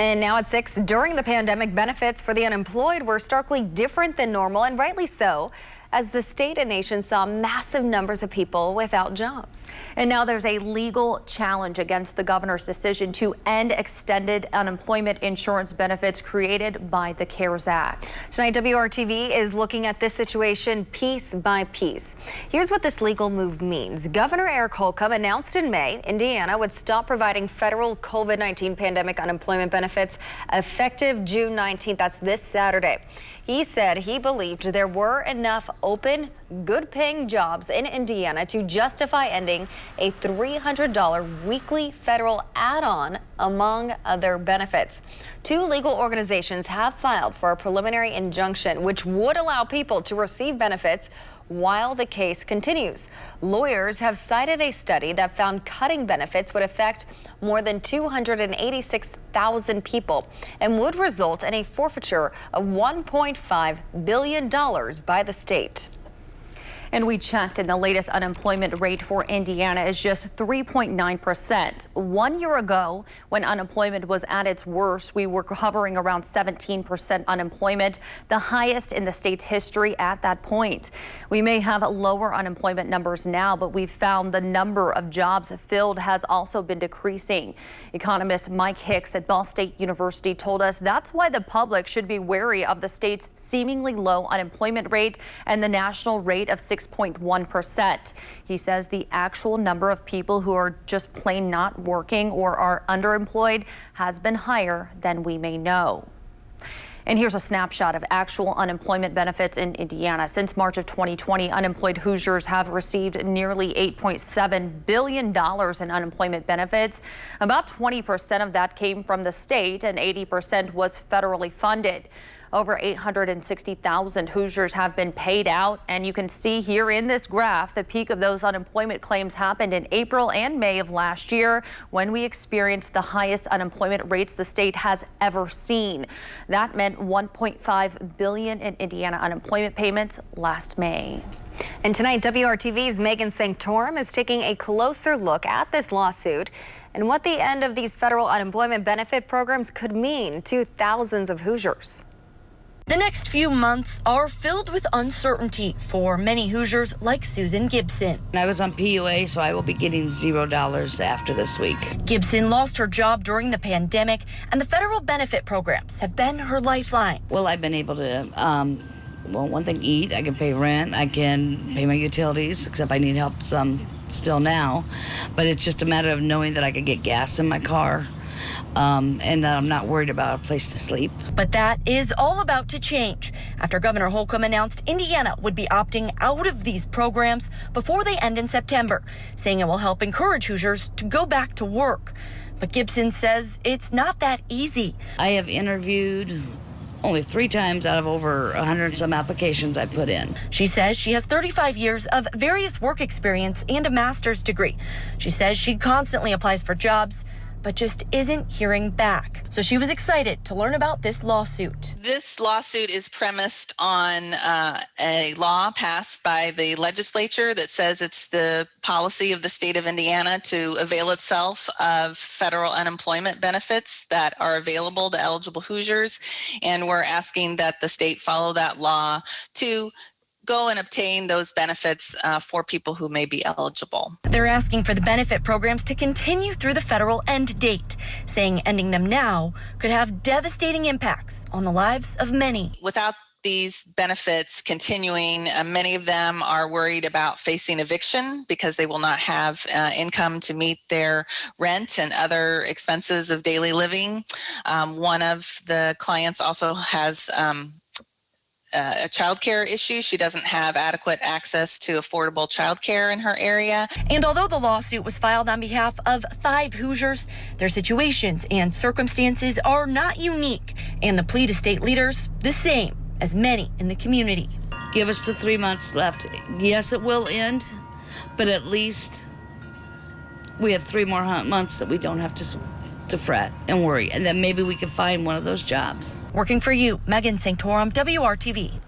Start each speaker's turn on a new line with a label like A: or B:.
A: And now at 6, during the pandemic, benefits for the unemployed were starkly different than normal, and rightly so, as the state and nation saw massive numbers of people without jobs.
B: And now there's a legal challenge against the governor's decision to end extended unemployment insurance benefits created by the CARES Act.
A: Tonight, WRTV is looking at this situation piece by piece. Here's what this legal move means. Governor Holcomb announced in May Indiana would stop providing federal COVID-19 pandemic unemployment benefits effective June 19th. That's this Saturday. He said he believed there were enough open, good-paying jobs in Indiana to justify ending a $300 weekly federal add-on, among other benefits. 2 legal organizations have filed for a preliminary injunction, which would allow people to receive benefits while the case continues. Lawyers have cited a study that found cutting benefits would affect more than 286,000 people and would result in a forfeiture of $1.5 billion by the state.
B: And we checked, and the latest unemployment rate for Indiana is just 3.9%. 1 year ago, when unemployment was at its worst, we were hovering around 17% unemployment, the highest in the state's history at that point. We may have lower unemployment numbers now, but we've found the number of jobs filled has also been decreasing. Economist Mike Hicks at Ball State University told us that's why the public should be wary of the state's seemingly low unemployment rate and the national rate of 6.1%. He says the actual number of people who are just plain not working or are underemployed has been higher than we may know. And here's a snapshot of actual unemployment benefits in Indiana. Since March of 2020, unemployed Hoosiers have received nearly $8.7 billion in unemployment benefits. About 20% of that came from the state and 80% was federally funded. Over 860,000 Hoosiers have been paid out, and you can see here in this graph the peak of those unemployment claims happened in April and May of last year, when we experienced the highest unemployment rates the state has ever seen. That meant $1.5 billion in Indiana unemployment payments last May.
A: And tonight, WRTV's Sanctorum is taking a closer look at this lawsuit and what the end of these federal unemployment benefit programs could mean to thousands of Hoosiers.
C: The next few months are filled with uncertainty for many Hoosiers like Susan Gibson.
D: I was on PUA, so I will be getting $0 after this week.
C: Gibson lost her job during the pandemic, and the federal benefit programs have been her lifeline.
D: Well, I've been able to, one thing, eat. I can pay rent. I can pay my utilities, except I need help some still now. But it's just a matter of knowing that I could get gas in my car. And that I'm not worried about a place to sleep.
C: But that is all about to change after Governor Holcomb announced Indiana would be opting out of these programs before they end in September, saying it will help encourage Hoosiers to go back to work. But Gibson says it's not that easy.
D: I have interviewed only 3 times out of over 100 and some applications I put in.
C: She says she has 35 years of various work experience and a master's degree. She says she constantly applies for jobs, but just isn't hearing back. So she was excited to learn about this lawsuit.
E: This lawsuit is premised on a law passed by the legislature that says it's the policy of the state of Indiana to avail itself of federal unemployment benefits that are available to eligible Hoosiers. And we're asking that the state follow that law to go and obtain those benefits for people who may be eligible.
C: They're asking for the benefit programs to continue through the federal end date, saying ending them now could have devastating impacts on the lives of many.
E: Without these benefits continuing, many of them are worried about facing eviction because they will not have income to meet their rent and other expenses of daily living. One of the clients also has a childcare issue. She doesn't have adequate access to affordable childcare in her area.
C: And although the lawsuit was filed on behalf of 5 Hoosiers, their situations and circumstances are not unique, and the plea to state leaders the same as many in the community.
D: Give us the 3 months left. Yes, it will end, but at least we have 3 more months that we don't have to fret and worry, and then maybe we can find one of those jobs.
C: Working for you, Sanctorum, WRTV.